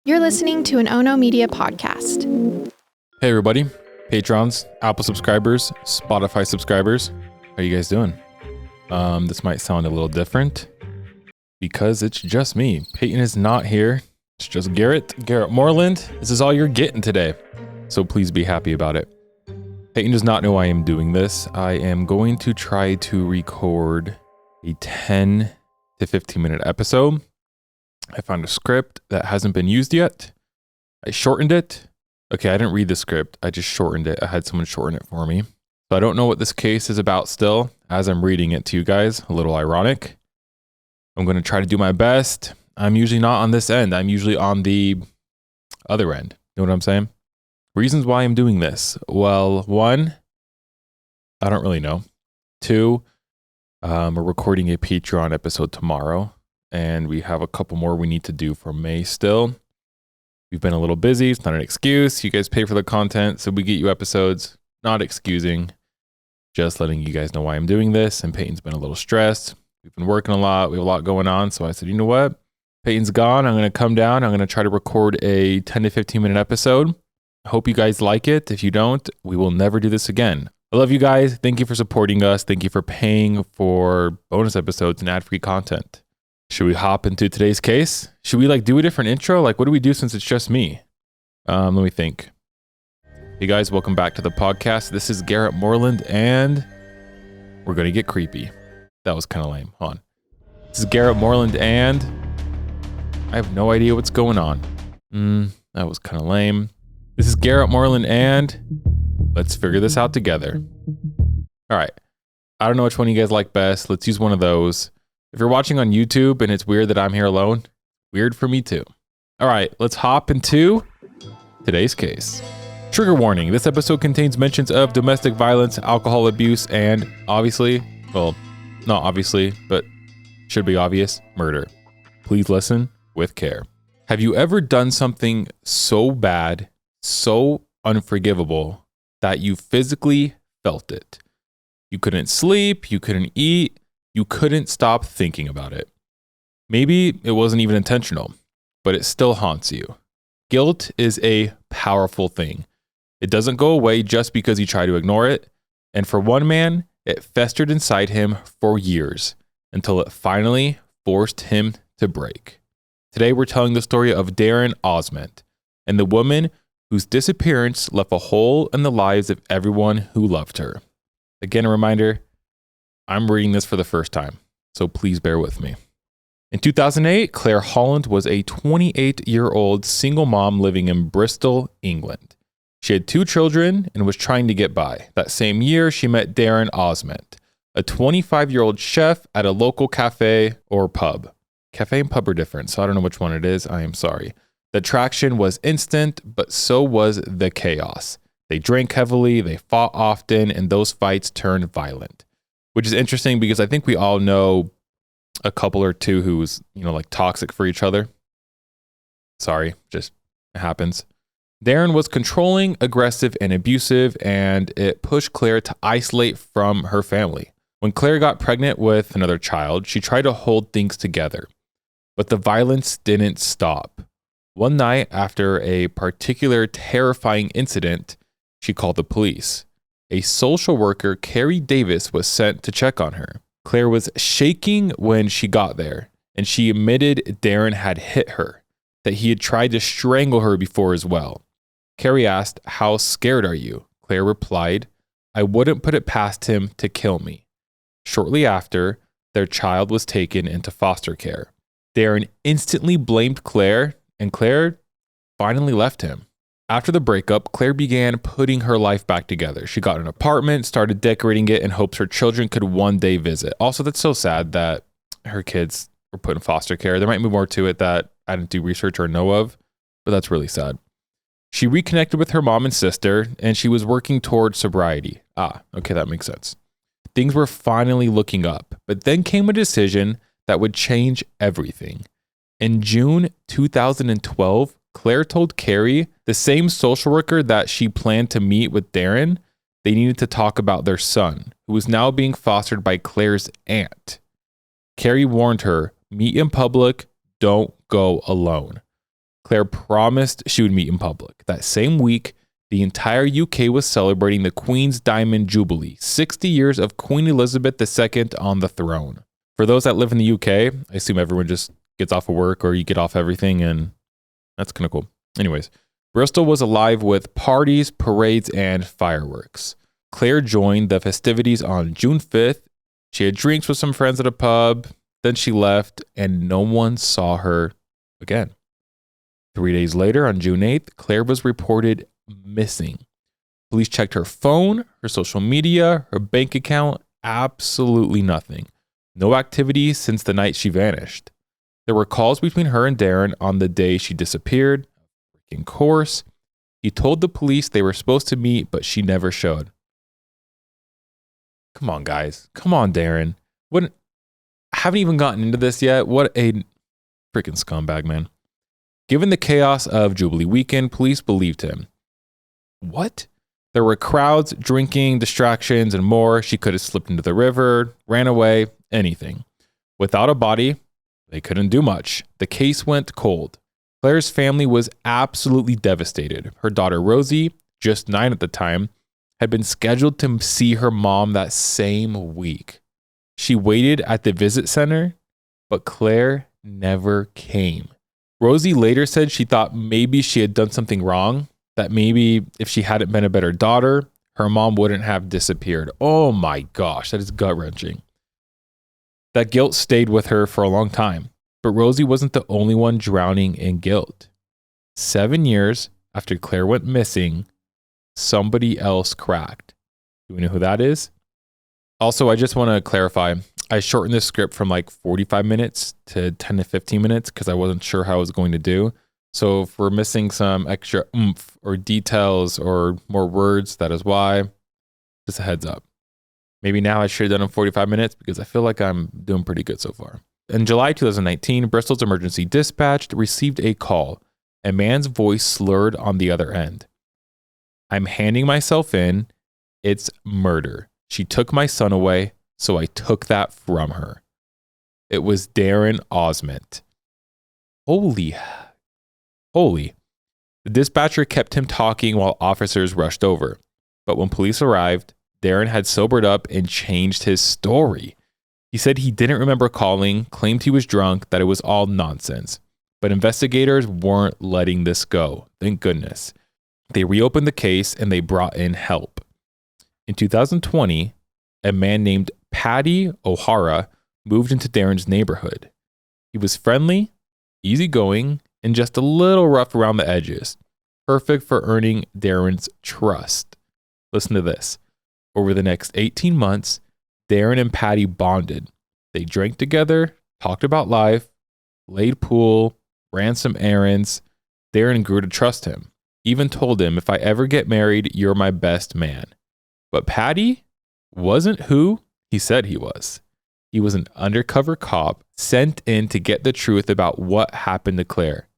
You're listening to an Ono Media podcast. Hey everybody, Patrons, Apple subscribers, Spotify subscribers. How are you guys doing? This might sound a little different because it's just me. Peyton is not here. It's just Garrett Moreland. This is all you're getting today. So please be happy about it. Peyton does not know I am doing this. I am going to try to record a 10 to 15 minute episode. I found a script that hasn't been used yet. I shortened it. Okay, I didn't read the script. I just shortened it. I had someone shorten it for me. So I don't know what this case is about still, as I'm reading it to you guys. A little ironic. I'm going to try to do my best. I'm usually not on this end. I'm usually on the other end. You know what I'm saying? Reasons why I'm doing this. Well, one, I don't really know. Two, we're recording a Patreon episode tomorrow. And we have a couple more we need to do for May still. We've been a little busy. It's not an excuse. You guys pay for the content, so we get you episodes. Not excusing. Just letting you guys know why I'm doing this. And Peyton's been a little stressed. We've been working a lot. We have a lot going on. So I said, you know what? Peyton's gone. I'm going to come down. I'm going to try to record a 10 to 15 minute episode. I hope you guys like it. If you don't, we will never do this again. I love you guys. Thank you for supporting us. Thank you for paying for bonus episodes and ad-free content. Should we hop into today's case? Should we do a different intro? What do we do since it's just me? Let me think. Hey guys, welcome back to the podcast. This is Garrett Moreland and we're going to get creepy. That was kind of lame. Hold on. This is Garrett Moreland and I have no idea what's going on. That was kind of lame. This is Garrett Moreland and let's figure this out together. All right. I don't know which one you guys like best. Let's use one of those. If you're watching on YouTube and it's weird that I'm here alone, weird for me too. All right, let's hop into today's case. Trigger warning, this episode contains mentions of domestic violence, alcohol abuse, and obviously, well, not obviously, but should be obvious, murder. Please listen with care. Have you ever done something so bad, so unforgivable, that you physically felt it? You couldn't sleep, you couldn't eat, you couldn't stop thinking about it. Maybe it wasn't even intentional, but it still haunts you. Guilt is a powerful thing. It doesn't go away just because you try to ignore it. And for one man, it festered inside him for years until it finally forced him to break. Today, we're telling the story of Darren Osment and the woman whose disappearance left a hole in the lives of everyone who loved her. Again, a reminder, I'm reading this for the first time, so please bear with me. In 2008, Claire Holland was a 28-year-old single mom living in Bristol, England. She had 2 children and was trying to get by. That same year, she met Darren Osment, a 25-year-old chef at a local cafe or pub. Cafe and pub are different, so I don't know which one it is. I am sorry. The attraction was instant, but so was the chaos. They drank heavily, they fought often, and those fights turned violent. Which is interesting because I think we all know a couple or two who's, toxic for each other. Sorry, just happens. Darren was controlling, aggressive, and abusive, and it pushed Claire to isolate from her family. When Claire got pregnant with another child, she tried to hold things together, but the violence didn't stop. One night, after a particular terrifying incident, she called the police. A social worker, Carrie Davis, was sent to check on her. Claire was shaking when she got there, and she admitted Darren had hit her, that he had tried to strangle her before as well. Carrie asked, "How scared are you?" Claire replied, "I wouldn't put it past him to kill me." Shortly after, their child was taken into foster care. Darren instantly blamed Claire, and Claire finally left him. After the breakup, Claire began putting her life back together. She got an apartment, started decorating it in hopes her children could one day visit. Also, that's so sad that her kids were put in foster care. There might be more to it that I didn't do research or know of, but that's really sad. She reconnected with her mom and sister, and she was working toward sobriety. Okay, that makes sense. Things were finally looking up, but then came a decision that would change everything. In June 2012, Claire told Carrie, the same social worker that she planned to meet with Darren, they needed to talk about their son, who was now being fostered by Claire's aunt. Carrie warned her, meet in public, don't go alone. Claire promised she would meet in public. That same week, the entire UK was celebrating the Queen's Diamond Jubilee, 60 years of Queen Elizabeth II on the throne. For those that live in the UK, I assume everyone just gets off of work or you get off everything, and that's kind of cool. Anyways, Bristol was alive with parties, parades, and fireworks. Claire joined the festivities on June 5th. She had drinks with some friends at a pub. Then she left, and no one saw her again. 3 days later, on June 8th, Claire was reported missing. Police checked her phone, her social media, her bank account, absolutely nothing. No activity since the night she vanished. There were calls between her and Darren on the day she disappeared. Freaking course. He told the police they were supposed to meet, but she never showed. Come on, guys. Come on, Darren. I haven't even gotten into this yet. What a freaking scumbag, man. Given the chaos of Jubilee weekend, police believed him. What? There were crowds, drinking, distractions, and more. She could have slipped into the river, ran away, anything. Without a body, they couldn't do much. The case went cold. Claire's family was absolutely devastated. Her daughter Rosie, just 9 at the time, had been scheduled to see her mom that same week. She waited at the visit center, but Claire never came. Rosie later said she thought maybe she had done something wrong, that maybe if she hadn't been a better daughter, her mom wouldn't have disappeared. Oh my gosh, that is gut-wrenching. That guilt stayed with her for a long time, but Rosie wasn't the only one drowning in guilt. 7 years after Claire went missing, somebody else cracked. Do we know who that is? Also, I just want to clarify, I shortened this script from like 45 minutes to 10 to 15 minutes because I wasn't sure how I was going to do. So if we're missing some extra oomph or details or more words, that is why. Just a heads up. Maybe now I should have done in 45 minutes because I feel like I'm doing pretty good so far. In July 2019, Bristol's emergency dispatch received a call. A man's voice slurred on the other end. "I'm handing myself in. It's murder. She took my son away, so I took that from her." It was Darren Osment. Holy. The dispatcher kept him talking while officers rushed over. But when police arrived, Darren had sobered up and changed his story. He said he didn't remember calling, claimed he was drunk, that it was all nonsense. But investigators weren't letting this go. Thank goodness. They reopened the case and they brought in help. In 2020, a man named Paddy O'Hara moved into Darren's neighborhood. He was friendly, easygoing, and just a little rough around the edges. Perfect for earning Darren's trust. Listen to this. Over the next 18 months, Darren and Paddy bonded. They drank together, talked about life, played pool, ran some errands. Darren grew to trust him. Even told him, "If I ever get married, you're my best man." But Paddy wasn't who he said he was. He was an undercover cop sent in to get the truth about what happened to Claire.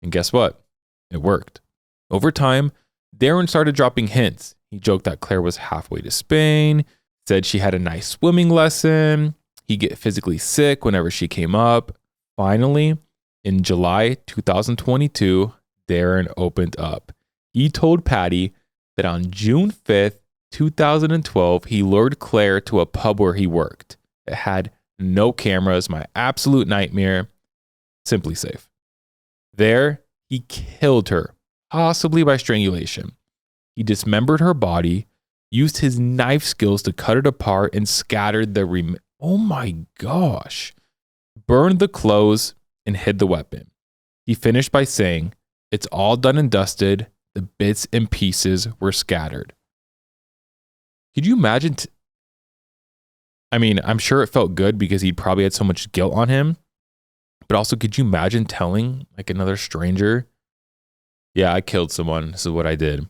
And guess what? It worked. Over time, Darren started dropping hints. He joked that Claire was halfway to Spain, said she had a nice swimming lesson. He'd get physically sick whenever she came up. Finally, in July 2022, Darren opened up. He told Paddy that on June 5th, 2012, he lured Claire to a pub where he worked. It had no cameras, my absolute nightmare, simply safe. There, he killed her, possibly by strangulation. He dismembered her body, used his knife skills to cut it apart, and scattered the oh my gosh. Burned the clothes and hid the weapon. He finished by saying, "It's all done and dusted. The bits and pieces were scattered." Could you imagine? I'm sure it felt good because he probably had so much guilt on him. But also, could you imagine telling like another stranger, "Yeah, I killed someone. This is what I did."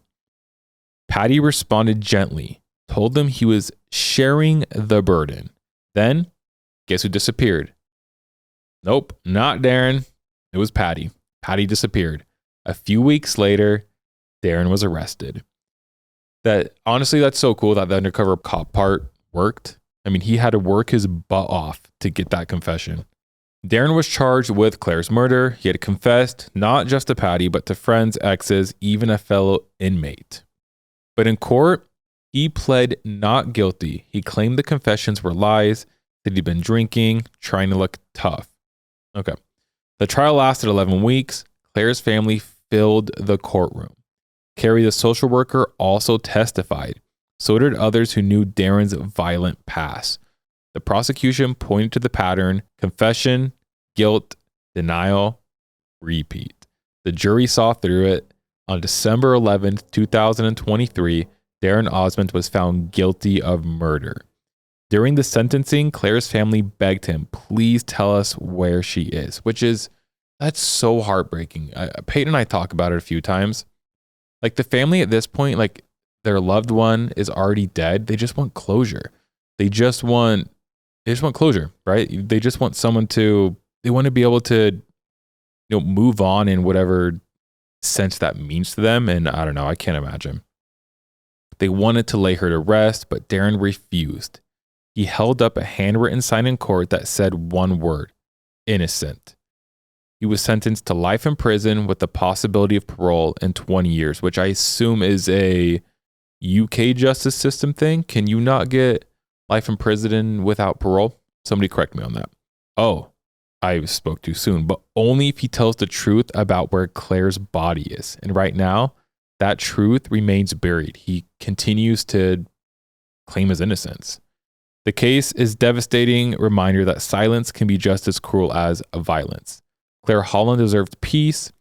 Paddy responded gently, told them he was sharing the burden. Then, guess who disappeared? Nope, not Darren. It was Paddy. Paddy disappeared. A few weeks later, Darren was arrested. Honestly, that's so cool that the undercover cop part worked. He had to work his butt off to get that confession. Darren was charged with Claire's murder. He had confessed not just to Patty, but to friends, exes, even a fellow inmate. But in court, he pled not guilty. He claimed the confessions were lies, that he'd been drinking, trying to look tough. Okay. The trial lasted 11 weeks. Claire's family filled the courtroom. Carrie, the social worker, also testified. So did others who knew Darren's violent past. The prosecution pointed to the pattern: confession, guilt, denial, repeat. The jury saw through it. On December 11th, 2023, Darren Osmond was found guilty of murder. During the sentencing, Claire's family begged him, please tell us where she is, that's so heartbreaking. Peyton and I talk about it a few times. Like, the family at this point, like, their loved one is already dead. They just want closure. They just want closure, right? They just want they want to be able to, move on in whatever sense that means to them. And I don't know, I can't imagine. They wanted to lay her to rest, but Darren refused. He held up a handwritten sign in court that said one word: innocent. He was sentenced to life in prison with the possibility of parole in 20 years, which I assume is a UK justice system thing. Can you not get life in prison without parole? Somebody correct me on that. Oh, I spoke too soon, but only if he tells the truth about where Claire's body is. And right now, that truth remains buried. He continues to claim his innocence. The case is a devastating reminder that silence can be just as cruel as violence. Claire Holland deserved peace.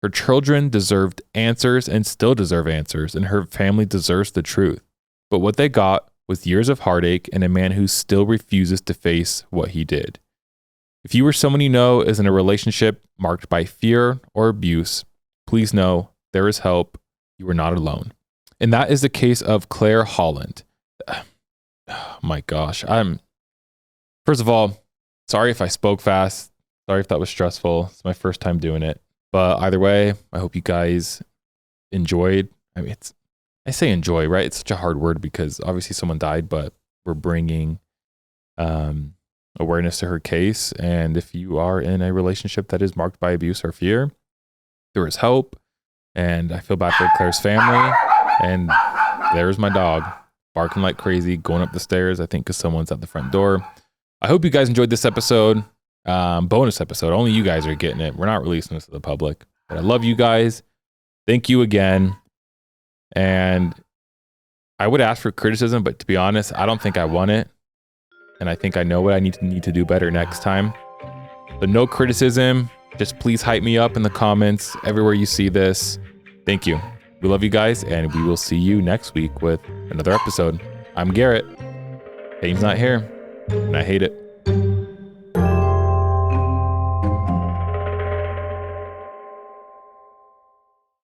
Her children deserved answers and still deserve answers, and her family deserves the truth. But what they got was years of heartache and a man who still refuses to face what he did. If you or someone you know is in a relationship marked by fear or abuse, please know there is help. You are not alone. And that is the case of Claire Holland. Oh my gosh. First of all, sorry if I spoke fast. Sorry if that was stressful. It's my first time doing it. But either way, I hope you guys enjoyed. I mean, I say enjoy, right? It's such a hard word because obviously someone died, but we're bringing awareness to her case. And if you are in a relationship that is marked by abuse or fear, there is hope. And I feel bad for Claire's family. And there's my dog barking like crazy, going up the stairs, I think because someone's at the front door. I hope you guys enjoyed this episode. Bonus episode. Only you guys are getting it. We're not releasing this to the public. But I love you guys. Thank you again. And I would ask for criticism, but to be honest, I don't think I want it. And I think I know what I need to do better next time. But no criticism. Just please hype me up in the comments everywhere you see this. Thank you. We love you guys, and we will see you next week with another episode. I'm Garrett. Peyton's not here, and I hate it.